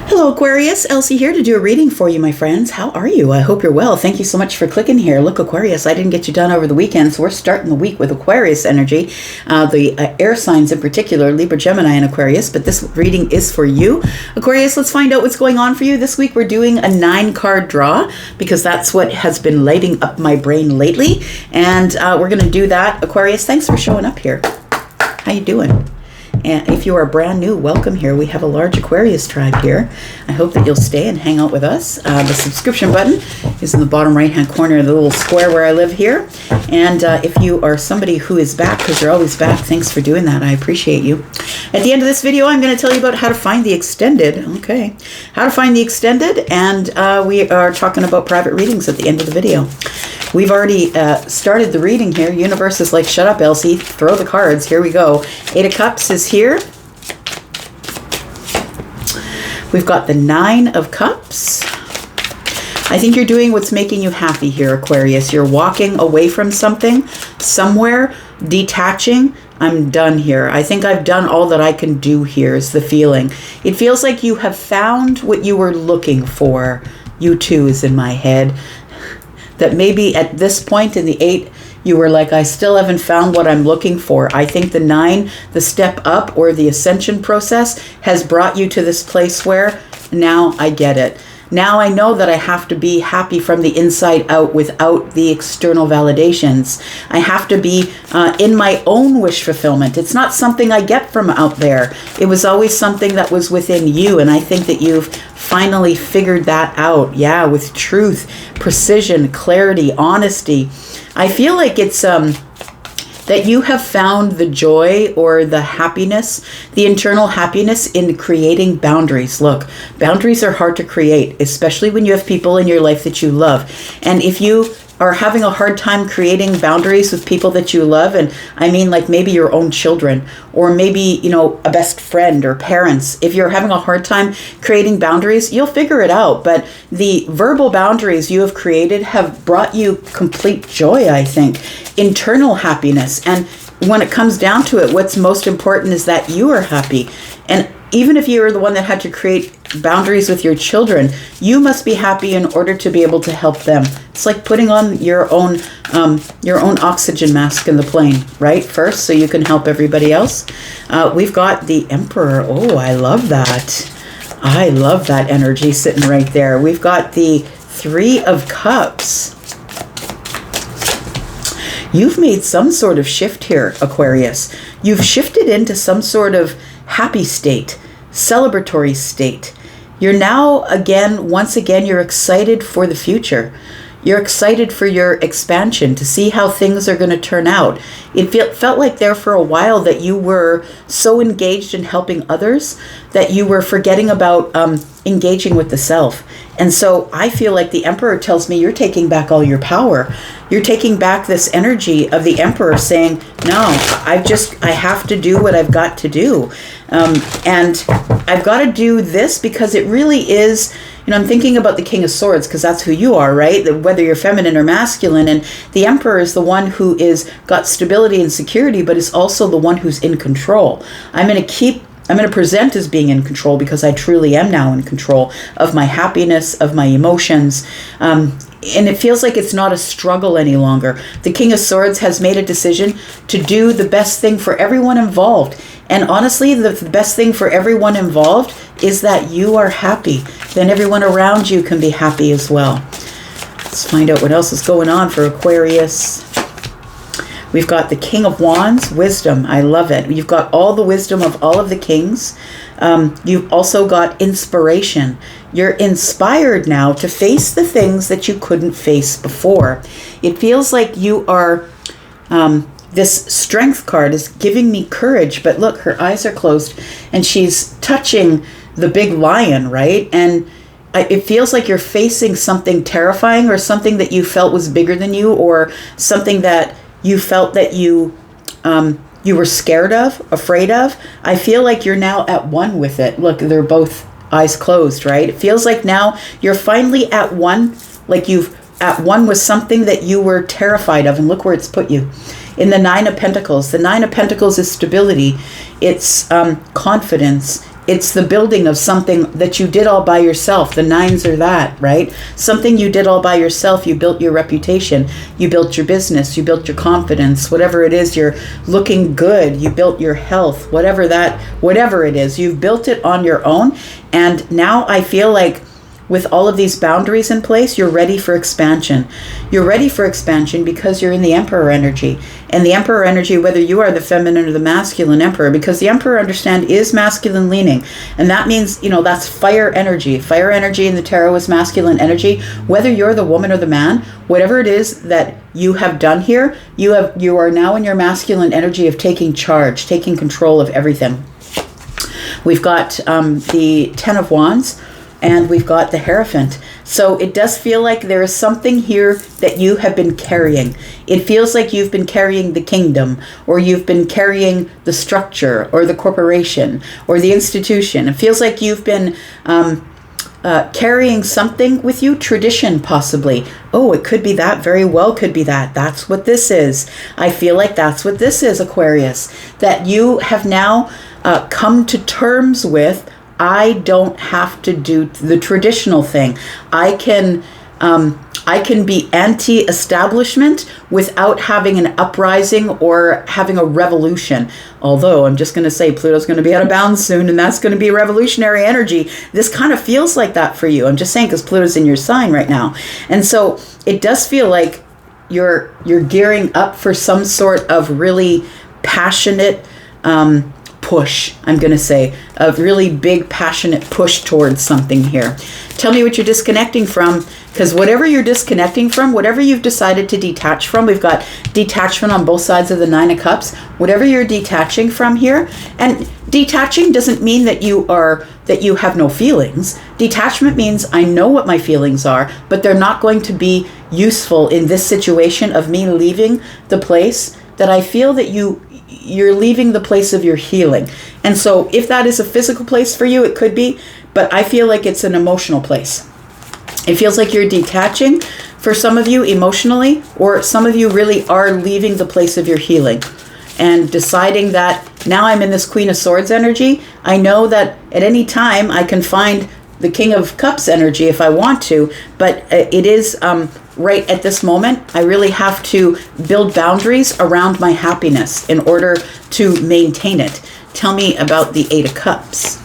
Hello Aquarius, Elsie here to do a reading for you, my friends. How are you? I hope you're well. Thank you so much for clicking here. Look, Aquarius, I didn't get you done over the weekend, so we're starting the week with Aquarius energy. The air signs in particular, Libra, Gemini, and Aquarius, but this reading is for you. Aquarius, let's find out what's going on for you. This week we're doing a 9-card draw because that's what has been lighting up my brain lately, and we're going to do that. Aquarius, thanks for showing up here. How you doing? And if you are brand new, welcome here. We have a large Aquarius tribe here. I hope that you'll stay and hang out with us. The subscription button is in the bottom right-hand corner of the little square where I live here. And if you are somebody who is back, because you're always back, thanks for doing that. I appreciate you. At the end of this video, I'm going to tell you about how to find the extended. Okay. How to find the extended, and we are talking about private readings at the end of the video. We've already started the reading here. Universe is like, shut up, Elsie. Throw the cards. Here we go. 8 of Cups is here. We've got the 9 of Cups. I think you're doing what's making you happy here, Aquarius. You're walking away from something, somewhere, detaching. I'm done here. I think I've done all that I can do here is the feeling. It feels like you have found what you were looking for. You too is in my head. That maybe at this point in the 8, you were like, I still haven't found what I'm looking for. I think the 9, the step up or the ascension process, has brought you to this place where now I get it. Now I know that I have to be happy from the inside out without the external validations. I have to be in my own wish fulfillment. It's not something I get from out there. It was always something that was within you, and I think that you've finally figured that out. Yeah, with truth, precision, clarity, honesty. I feel like it's that you have found the joy or the happiness, the internal happiness in creating boundaries. Look, boundaries are hard to create, especially when you have people in your life that you love. And if you are having a hard time creating boundaries with people that you love, and I mean like maybe your own children, or maybe, you know, a best friend or parents, if you're having a hard time creating boundaries, you'll figure it out. But the verbal boundaries you have created have brought you complete joy, I think, internal happiness. And when it comes down to it, what's most important is that you are happy. And even if you are the one that had to create boundaries with your children, you must be happy in order to be able to help them. It's like putting on your own oxygen mask in the plane, right? First, so you can help everybody else. We've got the Emperor. Oh, I love that. I love that energy sitting right there. We've got the 3 of Cups. You've made some sort of shift here, Aquarius. You've shifted into some sort of happy state, celebratory state. You're now once again, you're excited for the future. You're excited for your expansion, to see how things are going to turn out. It felt like there for a while that you were so engaged in helping others that you were forgetting about engaging with the self. And so I feel like the Emperor tells me you're taking back all your power. You're taking back this energy of the Emperor saying, no, I have to do what I've got to do. And I've got to do this because it really is, you know, I'm thinking about the King of Swords because that's who you are, right? Whether you're feminine or masculine. And the Emperor is the one who is got stability and security, but is also the one who's in control. I'm going to present as being in control because I truly am now in control of my happiness, of my emotions. And it feels like it's not a struggle any longer. The King of Swords has made a decision to do the best thing for everyone involved. And honestly, the best thing for everyone involved is that you are happy. Then everyone around you can be happy as well. Let's find out what else is going on for Aquarius. We've got the King of Wands, wisdom. I love it. You've got all the wisdom of all of the kings. You've also got inspiration. You're inspired now to face the things that you couldn't face before. It feels like you are, this strength card is giving me courage, but look, her eyes are closed and she's touching the big lion, right? And it feels like you're facing something terrifying or something that you felt was bigger than you, or something that you felt that you were scared of, afraid of. I feel like you're now at one with it. Look, they're both eyes closed, right? It feels like now you're finally at one, like you've at one with something that you were terrified of, and look where it's put you. In the 9 of Pentacles. The 9 of Pentacles is stability. It's confidence. it's the building of something that you did all by yourself. The nines are that, right? Something you did all by yourself. You built your reputation. You built your business. You built your confidence. Whatever it is, you're looking good. You built your health. Whatever it is, you've built it on your own. And now I feel like with all of these boundaries in place, you're ready for expansion. You're ready for expansion because you're in the Emperor energy. And the Emperor energy, whether you are the feminine or the masculine Emperor, because the Emperor, understand, is masculine leaning. And that means, that's fire energy. Fire energy in the tarot is masculine energy. Whether you're the woman or the man, whatever it is that you have done here, you are now in your masculine energy of taking charge, taking control of everything. We've got the Ten of Wands, and we've got the Hierophant. So it does feel like there is something here that you have been carrying. It feels like you've been carrying the kingdom, or you've been carrying the structure, or the corporation, or the institution. It feels like you've been carrying something with you, tradition possibly. Oh, it could be that, very well could be that. That's what this is. I feel like that's what this is, Aquarius. That you have now come to terms with, I don't have to do the traditional thing. I can be anti-establishment without having an uprising or having a revolution. Although I'm just going to say Pluto's going to be out of bounds soon, and that's going to be revolutionary energy. This kind of feels like that for you. I'm just saying because Pluto's in your sign right now. And so it does feel like you're gearing up for some sort of really passionate push, I'm going to say, a really big, passionate push towards something here. Tell me what you're disconnecting from, because whatever you're disconnecting from, whatever you've decided to detach from, we've got detachment on both sides of the Nine of Cups, whatever you're detaching from here, and detaching doesn't mean that you have no feelings. Detachment means I know what my feelings are, but they're not going to be useful in this situation of me leaving the place that I feel that you're leaving the place of your healing. And so if that is a physical place for you, it could be, but I feel like it's an emotional place. It feels like you're detaching for some of you emotionally, or some of you really are leaving the place of your healing and deciding that now I'm in this Queen of Swords energy. I know that at any time I can find the King of Cups energy if I want to, but it is right at this moment, I really have to build boundaries around my happiness in order to maintain it. Tell me about the Eight of Cups.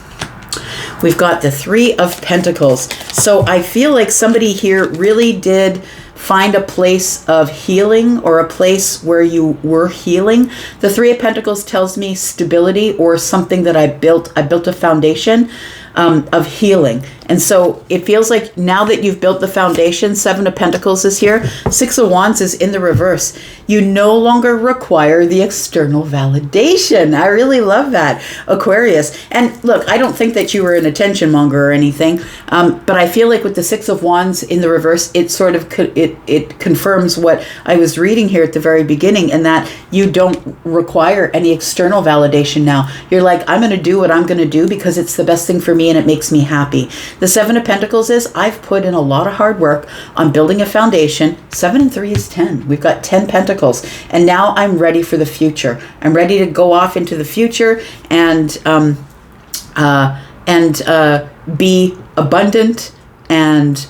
We've got the Three of Pentacles. So I feel like somebody here really did find a place of healing, or a place where you were healing. The Three of Pentacles tells me stability, or something that I built. I built a foundation of healing. And so it feels like now that you've built the foundation, Seven of Pentacles is here. Six of Wands is in the reverse. You no longer require the external validation. I really love that, Aquarius. And look, I don't think that you were an attention monger or anything, but I feel like with the Six of Wands in the reverse, it sort of it confirms what I was reading here at the very beginning, and that you don't require any external validation now. You're like, I'm going to do what I'm going to do because it's the best thing for me and it makes me happy. The Seven of Pentacles is, I've put in a lot of hard work on building a foundation. 7 and 3 is 10. We've got 10 pentacles. And now I'm ready for the future. I'm ready to go off into the future and be abundant, and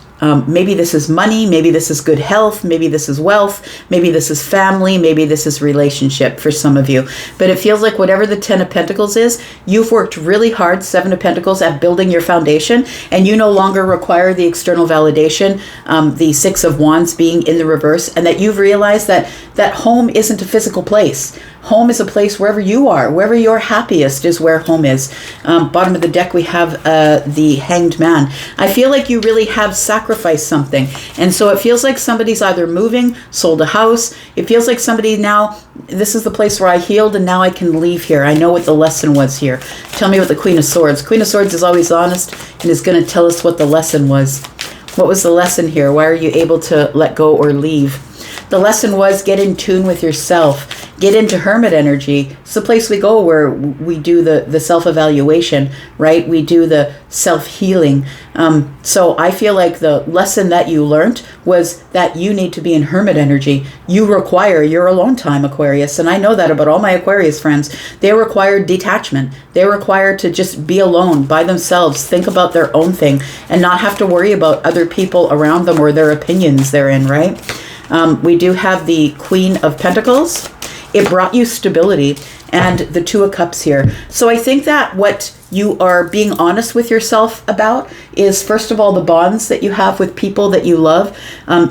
maybe this is money, maybe this is good health, maybe this is wealth, maybe this is family, maybe this is relationship for some of you. But it feels like whatever the 10 of Pentacles is, you've worked really hard, 7 of Pentacles, at building your foundation, and you no longer require the external validation, the Six of Wands being in the reverse, and that you've realized that home isn't a physical place. Home is a place wherever you are, wherever you're happiest is where home is. Bottom of the deck, we have the Hanged Man. I feel like you really have sacrificed something. And so it feels like somebody's either moving, sold a house. It feels like somebody now, this is the place where I healed and now I can leave here. I know what the lesson was here. Tell me what the Queen of Swords. Queen of Swords is always honest and is going to tell us what the lesson was. What was the lesson here? Why are you able to let go or leave? The lesson was, get in tune with yourself. get into Hermit energy. It's the place we go where we do the self-evaluation, right? We do the self-healing. So I feel like the lesson that you learned was that you need to be in Hermit energy. You require your alone time, Aquarius. And I know that about all my Aquarius friends. They require detachment. They require to just be alone by themselves, think about their own thing, and not have to worry about other people around them or their opinions they're in, right? We do have the Queen of Pentacles. It brought you stability, and the Two of Cups here. So I think that what you are being honest with yourself about is, first of all, the bonds that you have with people that you love.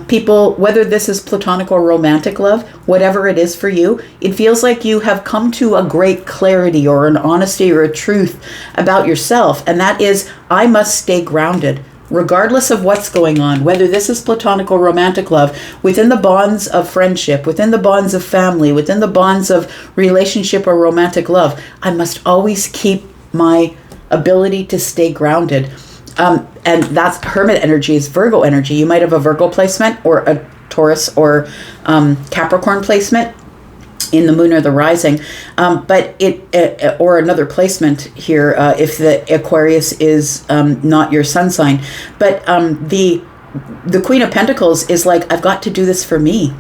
People, whether this is platonic or romantic love, whatever it is for you, it feels like you have come to a great clarity or an honesty or a truth about yourself. And that is, I must stay grounded. Regardless of what's going on, whether this is platonic or romantic love, within the bonds of friendship, within the bonds of family, within the bonds of relationship or romantic love, I must always keep my ability to stay grounded. And that's Hermit energy, is Virgo energy. You might have a Virgo placement or a Taurus or Capricorn placement in the moon or the rising, but it or another placement here if the Aquarius is not your sun sign. But the Queen of Pentacles is like, I've got to do this for me.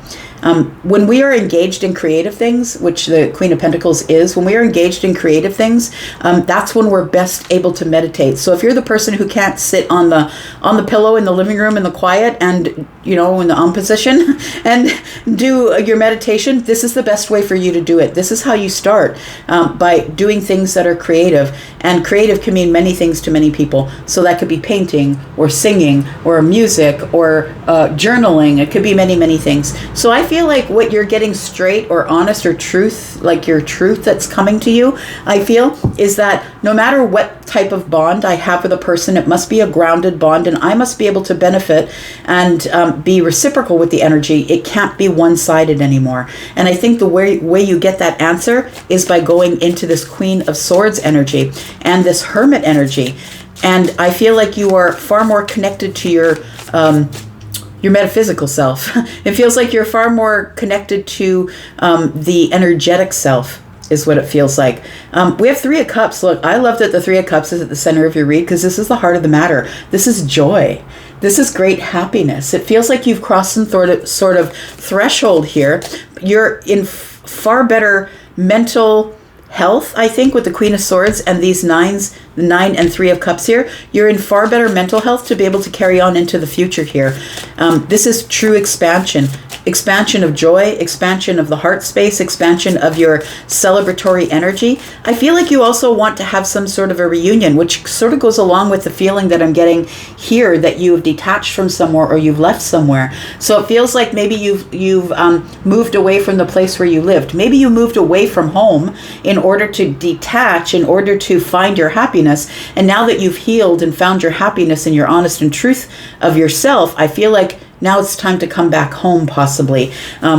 When we are engaged in creative things, which the Queen of Pentacles is, when we are engaged in creative things, that's when we're best able to meditate. So if you're the person who can't sit on the pillow in the living room in the quiet and, you know, in the position and do your meditation, this is the best way for you to do it. This is how you start, by doing things that are creative. And creative can mean many things to many people. So that could be painting or singing or music or journaling. It could be many, many things. So I feel like what you're getting straight or honest or truth, like your truth that's coming to you, I feel, is that no matter what type of bond I have with a person, it must be a grounded bond, and I must be able to benefit and be reciprocal with the energy. It can't be one-sided anymore. And I think the way you get that answer is by going into this Queen of Swords energy and this Hermit energy. And I feel like you are far more connected to your metaphysical self. It feels like you're far more connected to the energetic self, is what it feels like. We have Three of Cups. Look, I love that the Three of Cups is at the center of your read, because this is the heart of the matter. This is joy. This is great happiness. It feels like you've crossed some sort of threshold here. You're in far better mental health, I think, with the Queen of Swords and these nines, the 9 and 3 of Cups here. You're in far better mental health to be able to carry on into the future here. This is true expansion of joy, expansion of the heart space, expansion of your celebratory energy. I feel like you also want to have some sort of a reunion, which sort of goes along with the feeling that I'm getting here, that you've detached from somewhere or you've left somewhere. So it feels like maybe you've moved away from the place where you lived. Maybe you moved away from home in order to detach, in order to find your happiness. And now that you've healed and found your happiness and your honest and truth of yourself, I feel like now it's time to come back home, possibly,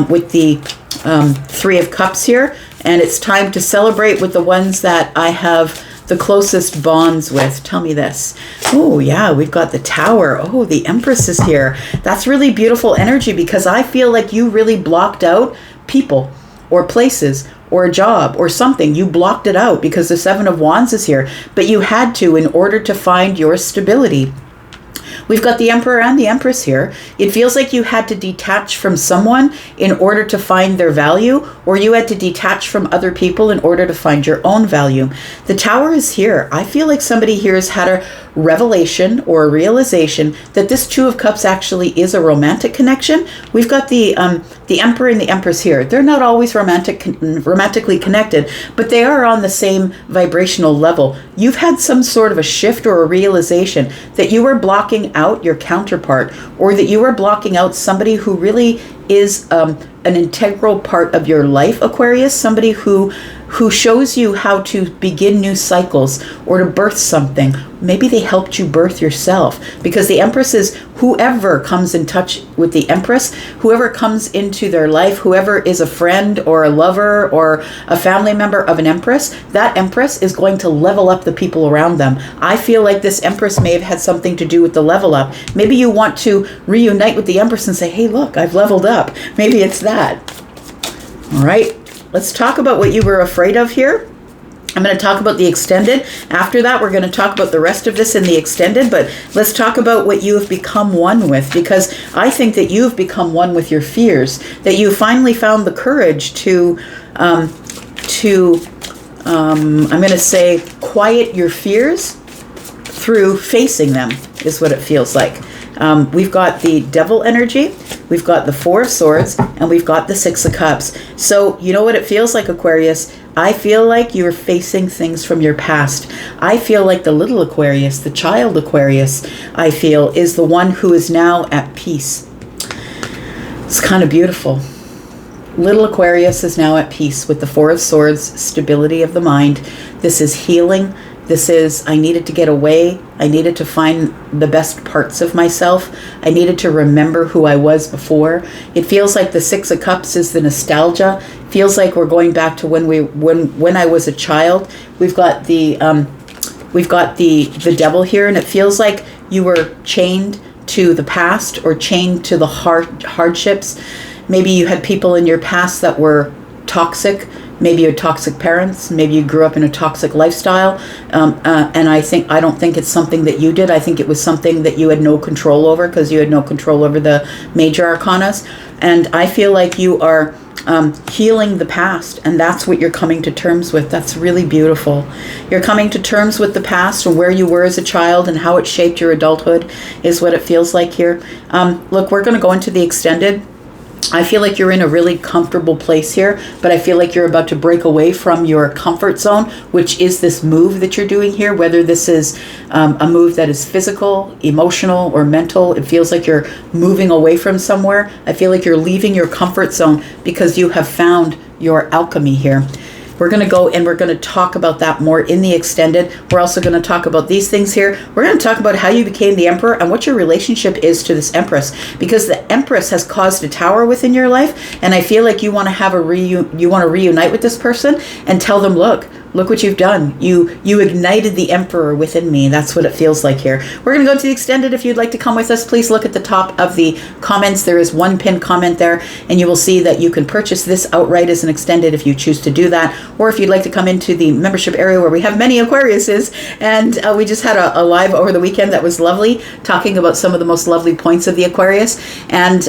with the 3 of Cups here. And it's time to celebrate with the ones that I have the closest bonds with. Tell me this. Oh, yeah, we've got the Tower. Oh, the Empress is here. That's really beautiful energy, because I feel like you really blocked out people or places or a job or something. You blocked it out because the 7 of Wands is here, but you had to in order to find your stability. We've got the Emperor and the Empress here. It feels like you had to detach from someone in order to find their value, or you had to detach from other people in order to find your own value. The Tower is here. I feel like somebody here has had a revelation or a realization that this 2 of Cups actually is a romantic connection. We've got the Emperor and the Empress here. They're not always romantically connected, but they are on the same vibrational level. You've had some sort of a shift or a realization that you were blocking out your counterpart, or that you were blocking out somebody who really is an integral part of your life, Aquarius, somebody who shows you how to begin new cycles or to birth something. Maybe they helped you birth yourself, because the Empress is whoever comes in touch with the Empress, whoever comes into their life, whoever is a friend or a lover or a family member of an Empress, that Empress is going to level up the people around them. I feel like this Empress may have had something to do with the level up. Maybe you want to reunite with the Empress and say, hey, look, I've leveled up. Maybe it's that. All right. let's talk about what you were afraid of here. I'm going to talk about the extended. After that, we're going to talk about the rest of this in the extended, but let's talk about what you have become one with, because I think that you've become one with your fears, that you finally found the courage to I'm going to say, quiet your fears through facing them, is what it feels like. We've got the Devil energy, we've got the Four of Swords, and we've got the Six of Cups. So you know what it feels like, Aquarius? I feel like you're facing things from your past. I feel like the little Aquarius, the child Aquarius, I feel, is the one who is now at peace. It's kind of beautiful. Little Aquarius is now at peace with the Four of Swords, stability of the mind. This is healing. This is, I needed to get away. I needed to find the best parts of myself. I needed to remember who I was before. It feels like the Six of Cups is the nostalgia. It feels like we're going back to when I was a child. We've got the Devil here, and it feels like you were chained to the past or chained to the hardships. Maybe you had people in your past that were toxic. Maybe you had toxic parents. Maybe you grew up in a toxic lifestyle. And I don't think it's something that you did. I think it was something that you had no control over, because you had no control over the major arcanas. And I feel like you are healing the past, and that's what you're coming to terms with. That's really beautiful. You're coming to terms with the past and where you were as a child and how it shaped your adulthood is what it feels like here. Look, we're going to go into the extended. I feel like you're in a really comfortable place here, but I feel like you're about to break away from your comfort zone, which is this move that you're doing here, whether this is a move that is physical, emotional, or mental. It feels like you're moving away from somewhere. I feel like you're leaving your comfort zone because you have found your alchemy here. We're going to go and we're going to talk about that more in the extended. We're also going to talk about these things here. We're going to talk about how you became the Emperor and what your relationship is to this Empress, because the Empress has caused a tower within your life, and I feel like you want to have you want to reunite with this person and tell them, look what you've done. You ignited the Emperor within me. That's what it feels like here. We're going to go to the extended. If you'd like to come with us, please look at the top of the comments. There is one pinned comment there, and you will see that you can purchase this outright as an extended if you choose to do that. Or if you'd like to come into the membership area where we have many Aquariuses, and we just had a live over the weekend that was lovely, talking about some of the most lovely points of the Aquarius. And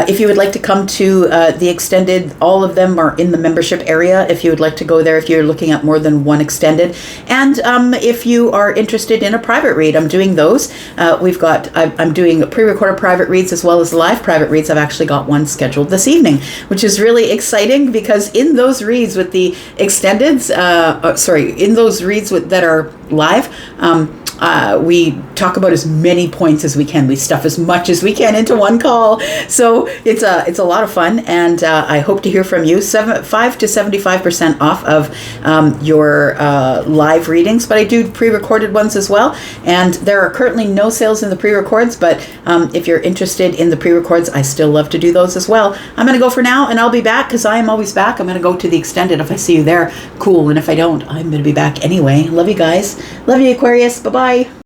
if you would like to come to the extended, all of them are in the membership area. If you would like to go there, if you're looking at more than one extended. And if you are interested in a private read, I'm doing those. I'm doing pre-recorded private reads as well as live private reads. I've actually got one scheduled this evening, which is really exciting, because in those reads with the extendeds, in those reads that are live, we talk about as many points as we can. We stuff as much as we can into one call. So it's a lot of fun, and I hope to hear from you. 5 to 75% off of your live readings, but I do pre-recorded ones as well. And there are currently no sales in the pre-records, but if you're interested in the pre-records, I still love to do those as well. I'm going to go for now, and I'll be back, because I am always back. I'm going to go to the extended. If I see you there, cool. And if I don't, I'm going to be back anyway. Love you guys. Love you, Aquarius. Bye-bye.